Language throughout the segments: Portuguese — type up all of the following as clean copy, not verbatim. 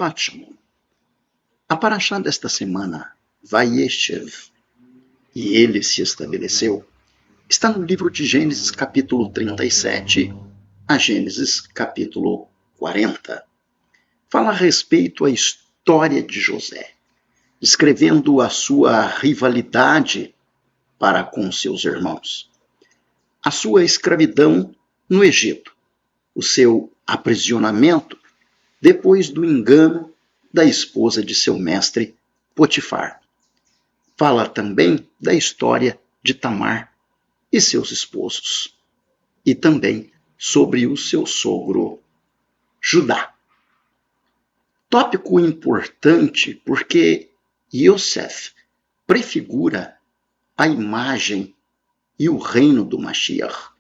Shabbat Shalom. A paraxá desta semana, Vayeshev, e ele se estabeleceu, está no livro de Gênesis capítulo 37 a Gênesis capítulo 40. Fala a respeito à história de José, descrevendo a sua rivalidade para com seus irmãos, a sua escravidão no Egito, o seu aprisionamento depois do engano da esposa de seu mestre Potifar. Fala também da história de Tamar e seus esposos, e também sobre o seu sogro Judá. Tópico importante porque Yosef prefigura a imagem e o reino do Mashiach.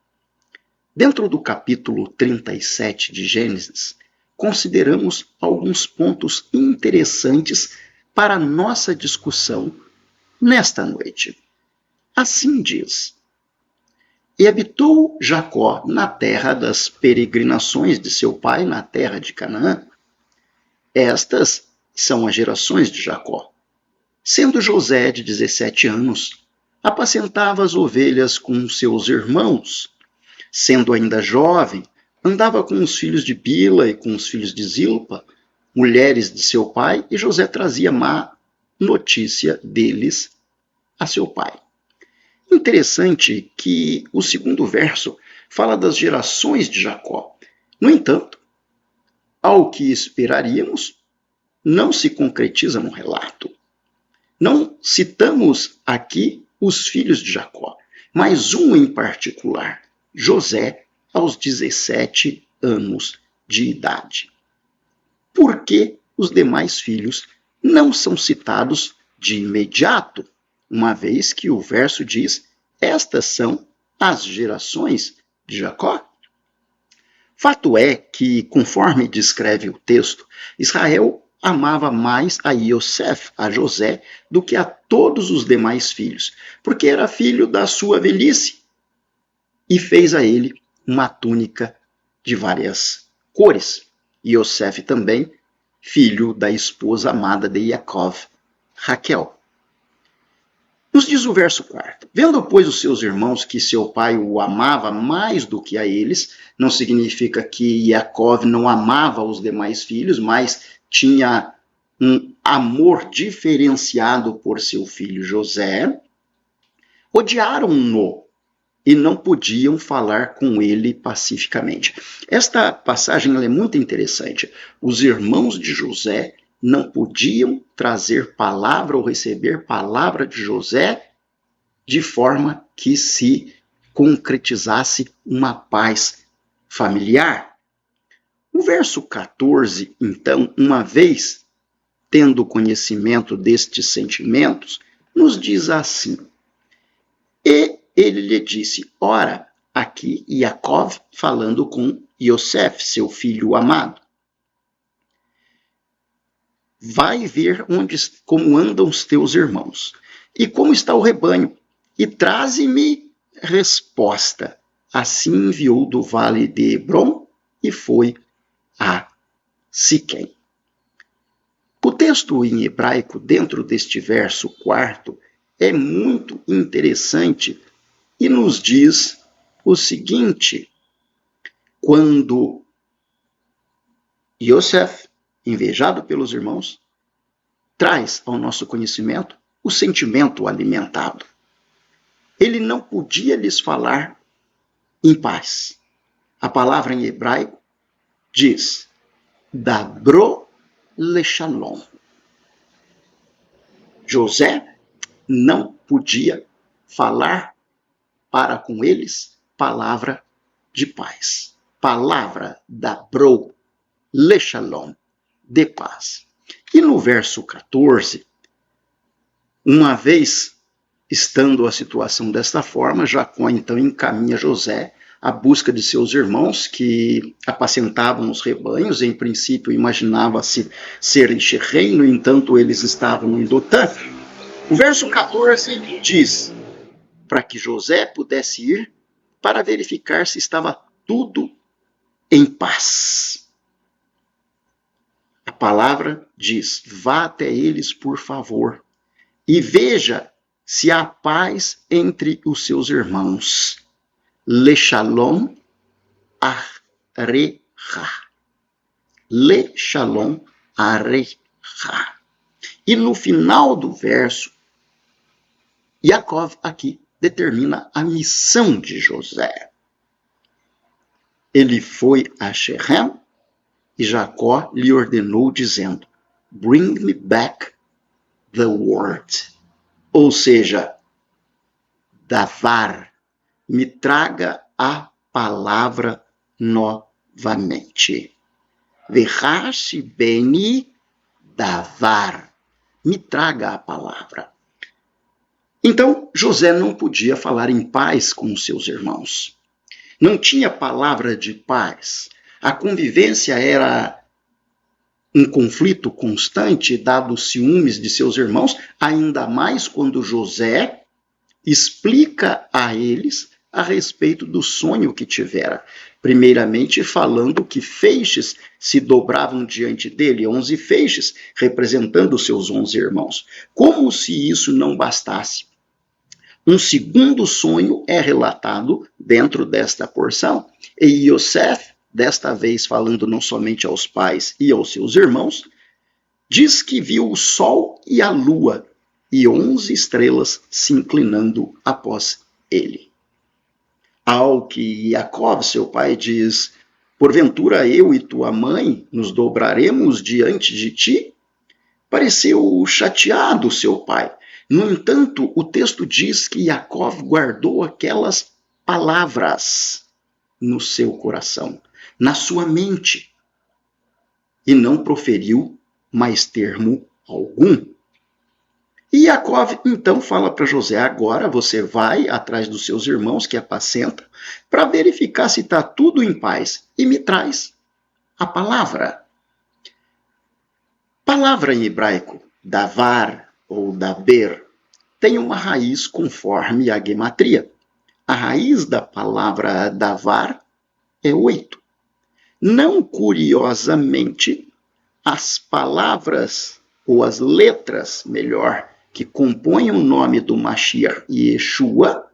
Dentro do capítulo 37 de Gênesis, consideramos alguns pontos interessantes para nossa discussão nesta noite. Assim diz: E habitou Jacó na terra das peregrinações de seu pai, na terra de Canaã. Estas são as gerações de Jacó. Sendo José de 17 anos, apacentava as ovelhas com seus irmãos. Sendo ainda jovem, andava com os filhos de Bila e com os filhos de Zilpa, mulheres de seu pai, e José trazia má notícia deles a seu pai. Interessante que o segundo verso fala das gerações de Jacó. No entanto, ao que esperaríamos, não se concretiza no relato. Não citamos aqui os filhos de Jacó, mas um em particular, José, aos 17 anos de idade. Por que os demais filhos não são citados de imediato, uma vez que o verso diz: estas são as gerações de Jacó? Fato é que, conforme descreve o texto, Israel amava mais a Yosef, a José, do que a todos os demais filhos, porque era filho da sua velhice, e fez a ele uma túnica de várias cores. Yosef também, filho da esposa amada de Yaakov, Raquel. Nos diz o verso 4: Vendo, pois, os seus irmãos que seu pai o amava mais do que a eles, não significa que Yaakov não amava os demais filhos, mas tinha um amor diferenciado por seu filho José, odiaram-no e não podiam falar com ele pacificamente. Esta passagem é muito interessante. Os irmãos de José não podiam trazer palavra ou receber palavra de José de forma que se concretizasse uma paz familiar. O verso 14, então, uma vez tendo conhecimento destes sentimentos, nos diz assim: E ele lhe disse, ora, aqui Yaakov falando com Yosef, seu filho amado. Vai ver como andam os teus irmãos e como está o rebanho, e traze-me resposta. Assim enviou do vale de Hebron e foi a Siquém. O texto em hebraico, dentro deste verso 4, é muito interessante e nos diz o seguinte: quando Yosef, invejado pelos irmãos, traz ao nosso conhecimento o sentimento alimentado. Ele não podia lhes falar em paz. A palavra em hebraico diz Dabro Lechalom. José não podia falar para com eles palavra de paz. Palavra Dabro Lechalom, de paz. E no verso 14, uma vez estando a situação desta forma, Jacó então encaminha José à busca de seus irmãos que apacentavam os rebanhos. Em princípio imaginava-se ser em Shechem, no entanto eles estavam em Dotã. O verso 14 diz para que José pudesse ir para verificar se estava tudo em paz. A palavra diz: vá até eles, por favor, e veja se há paz entre os seus irmãos. Le shalom arecha. Le shalom arecha. E no final do verso, Yaakov aqui determina a missão de José. Ele foi a Shechem e Jacó lhe ordenou dizendo: bring me back the word. Ou seja, davar, me traga a palavra novamente. Vehashi beni davar, me traga a palavra. Então, José não podia falar em paz com os seus irmãos. Não tinha palavra de paz. A convivência era um conflito constante, dado os ciúmes de seus irmãos, ainda mais quando José explica a eles a respeito do sonho que tivera. Primeiramente falando que feixes se dobravam diante dele, 11 feixes, representando os seus 11 irmãos. Como se isso não bastasse. Um segundo sonho é relatado dentro desta porção. E Yosef, desta vez falando não somente aos pais e aos seus irmãos, diz que viu o sol e a lua e 11 estrelas se inclinando após ele. Ao que Jacob, seu pai, diz: porventura eu e tua mãe nos dobraremos diante de ti? Pareceu chateado seu pai. No entanto, o texto diz que Yaakov guardou aquelas palavras no seu coração, na sua mente, e não proferiu mais termo algum. E Yaakov então fala para José: agora você vai atrás dos seus irmãos que apacentam para verificar se está tudo em paz e me traz a palavra. Palavra em hebraico, davar ou daber, tem uma raiz conforme a gematria. A raiz da palavra davar é 8. Não curiosamente, as palavras, ou as letras, melhor, que compõem o nome do Mashiach e Yeshua,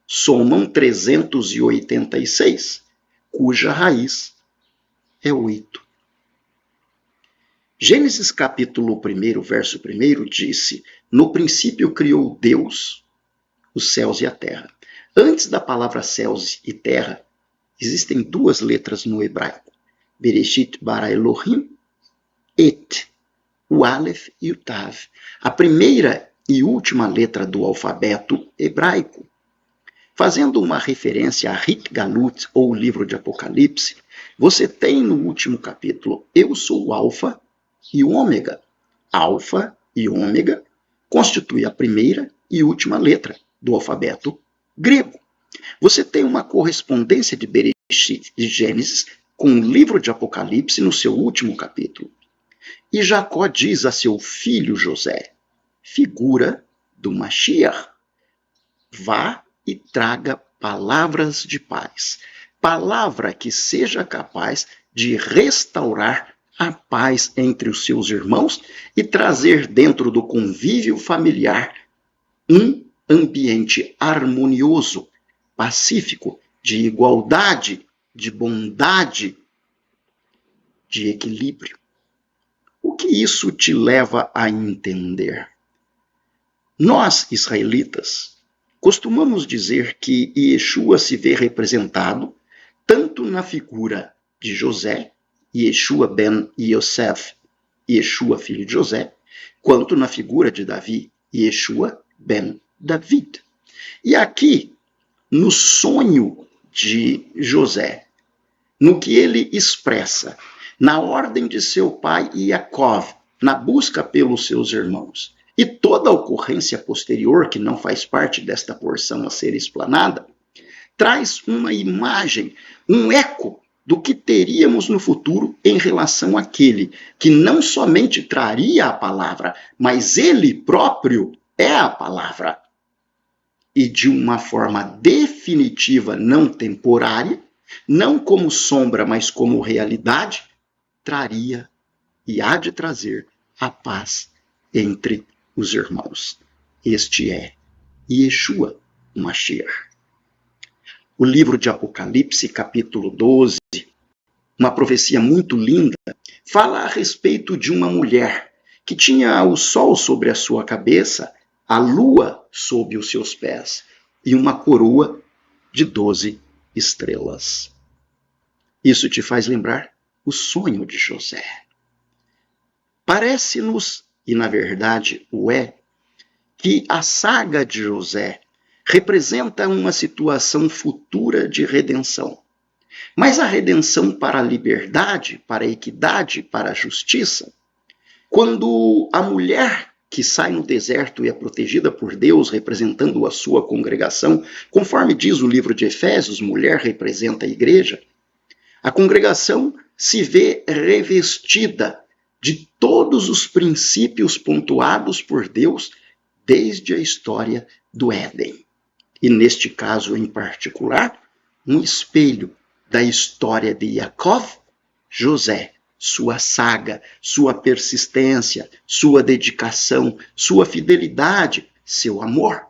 somam 386, cuja raiz é 8. Gênesis capítulo 1, verso 1 disse: no princípio criou Deus os céus e a terra. Antes da palavra céus e terra, existem duas letras no hebraico. Bereshit bara Elohim, et, o Aleph e o Tav. A primeira e última letra do alfabeto hebraico. Fazendo uma referência a Rit Galut, ou o livro de Apocalipse, você tem no último capítulo: eu sou o Alfa e o Ômega. Alfa e Ômega constitui a primeira e última letra do alfabeto grego. Você tem uma correspondência de Bereshit de Gênesis com o livro de Apocalipse no seu último capítulo. E Jacó diz a seu filho José, figura do Mashiach: vá e traga palavras de paz. Palavra que seja capaz de restaurar a paz entre os seus irmãos e trazer dentro do convívio familiar um ambiente harmonioso, pacífico, de igualdade, de bondade, de equilíbrio. O que isso te leva a entender? Nós, israelitas, costumamos dizer que Yeshua se vê representado tanto na figura de José, Yeshua ben Yosef, Yeshua filho de José, quanto na figura de Davi, Yeshua ben David. E aqui, no sonho de José, no que ele expressa, na ordem de seu pai Yaakov, na busca pelos seus irmãos, e toda a ocorrência posterior, que não faz parte desta porção a ser explanada, traz uma imagem, um eco do que teríamos no futuro em relação àquele que não somente traria a palavra, mas ele próprio é a palavra. E de uma forma definitiva, não temporária, não como sombra, mas como realidade, traria e há de trazer a paz entre os irmãos. Este é Yeshua, o Mashiach. O livro de Apocalipse, capítulo 12, uma profecia muito linda, fala a respeito de uma mulher que tinha o sol sobre a sua cabeça, a lua sob os seus pés e uma coroa de 12 estrelas. Isso te faz lembrar o sonho de José. Parece-nos, e na verdade o é, que a saga de José representa uma situação futura de redenção. Mas a redenção para a liberdade, para a equidade, para a justiça, quando a mulher que sai no deserto e é protegida por Deus, representando a sua congregação, conforme diz o livro de Efésios, mulher representa a igreja, a congregação se vê revestida de todos os princípios pontuados por Deus desde a história do Éden. E neste caso em particular, um espelho da história de Yaakov, José, sua saga, sua persistência, sua dedicação, sua fidelidade, seu amor.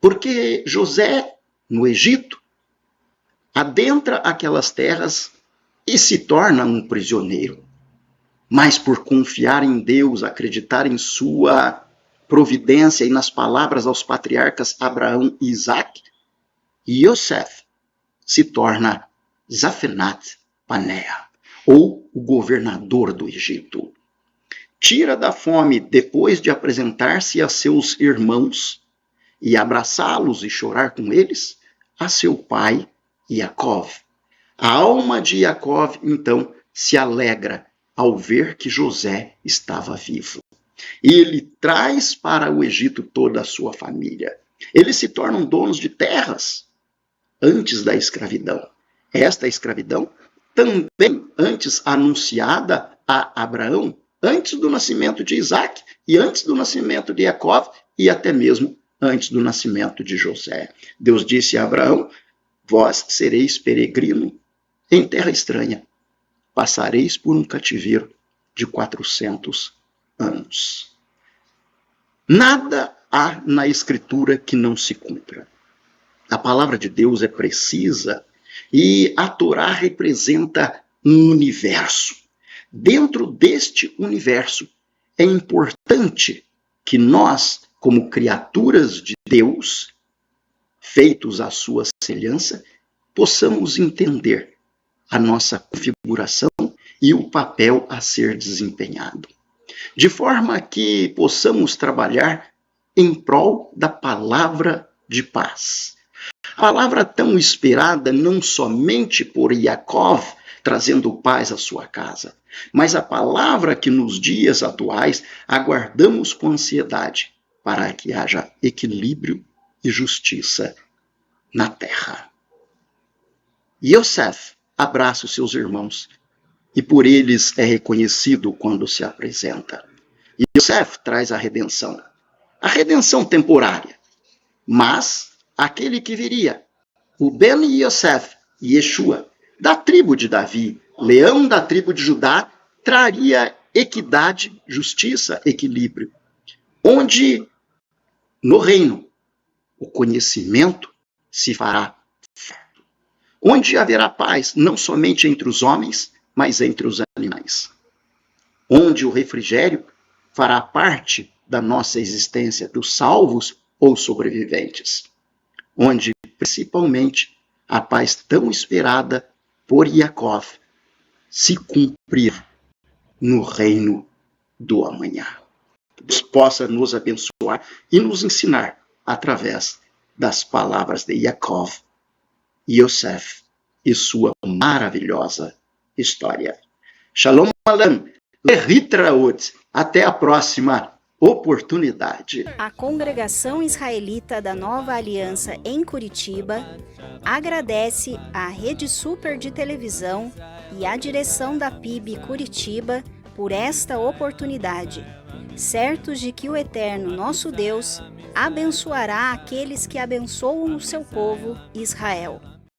Porque José, no Egito, adentra aquelas terras e se torna um prisioneiro. Mas por confiar em Deus, acreditar em sua providência e nas palavras aos patriarcas Abraão e Isaac, Yosef se torna Zafenat Paneah, ou o governador do Egito. Tira da fome depois de apresentar-se a seus irmãos e abraçá-los e chorar com eles, a seu pai Yaakov. A alma de Yaakov, então, se alegra ao ver que José estava vivo. E ele traz para o Egito toda a sua família. Eles se tornam donos de terras antes da escravidão. Esta escravidão também antes anunciada a Abraão, antes do nascimento de Isaac e antes do nascimento de Jacó e até mesmo antes do nascimento de José. Deus disse a Abraão: vós sereis peregrino em terra estranha, passareis por um cativeiro de 400 anos. Nada há na Escritura que não se cumpra. A palavra de Deus é precisa e a Torá representa um universo. Dentro deste universo, é importante que nós, como criaturas de Deus, feitos à sua semelhança, possamos entender a nossa configuração e o papel a ser desempenhado, de forma que possamos trabalhar em prol da palavra de paz. A palavra tão esperada não somente por Yaakov, trazendo paz à sua casa, mas a palavra que nos dias atuais aguardamos com ansiedade para que haja equilíbrio e justiça na terra. Yosef abraça os seus irmãos e por eles é reconhecido quando se apresenta. Yosef traz a redenção temporária, mas aquele que viria, o Ben Yosef, Yeshua, da tribo de Davi, leão da tribo de Judá, traria equidade, justiça, equilíbrio, onde no reino o conhecimento se fará farto, onde haverá paz não somente entre os homens, mas entre os animais, onde o refrigério fará parte da nossa existência dos salvos ou sobreviventes, onde principalmente a paz tão esperada por Yaakov se cumprir no reino do amanhã. Deus possa nos abençoar e nos ensinar através das palavras de Yaakov, Yosef e sua maravilhosa história. Shalom Alam, Leritraot. Até a próxima oportunidade. A Congregação Israelita da Nova Aliança em Curitiba agradece à Rede Super de Televisão e à direção da PIB Curitiba por esta oportunidade, certos de que o Eterno nosso Deus abençoará aqueles que abençoam o seu povo Israel.